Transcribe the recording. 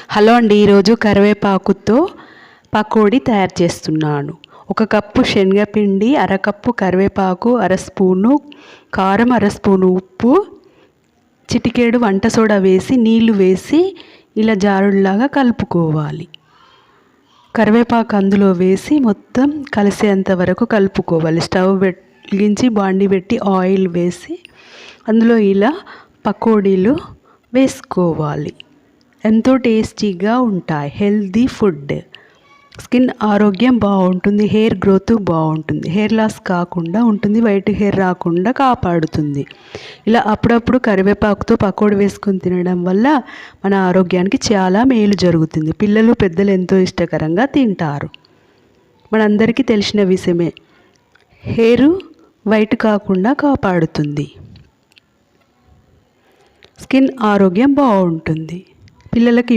Hello అండి, ఈరోజు కరివేపాకుతో పకోడీ తయారు చేస్తున్నాను. 1 కప్పు శనగపిండి, అరకప్పు కరివేపాకు, అర స్పూను కారం, అర స్పూను ఉప్పు, చిటికెడు వంట సోడా వేసి నీళ్లు వేసి ఇలా జారుడులాగా కలుపుకోవాలి. కరివేపాకు అందులో వేసి మొత్తం కలిసేంత వరకు కలుపుకోవాలి. స్టవ్ వెలిగించి బాండి పెట్టి ఆయిల్ వేసి అందులో ఇలా పకోడీలు వేసుకోవాలి. ఎంతో టేస్టీగా ఉంటాయి. Healthy food. స్కిన్ ఆరోగ్యం బాగుంటుంది, హెయిర్ గ్రోత్ బాగుంటుంది, హెయిర్ లాస్ కాకుండా ఉంటుంది, వైట్ హెయిర్ రాకుండా కాపాడుతుంది. ఇలా అప్పుడప్పుడు కరివేపాకుతో పకోడీ వేసుకొని తినడం వల్ల మన ఆరోగ్యానికి చాలా మేలు జరుగుతుంది. పిల్లలు పెద్దలు ఎంతో ఇష్టకరంగా తింటారు. మనందరికీ తెలిసిన విషయమే. హెయిర్ వైట్ కాకుండా కాపాడుతుంది. స్కిన్ ఆరోగ్యం బాగుంటుంది. పిల్లలకి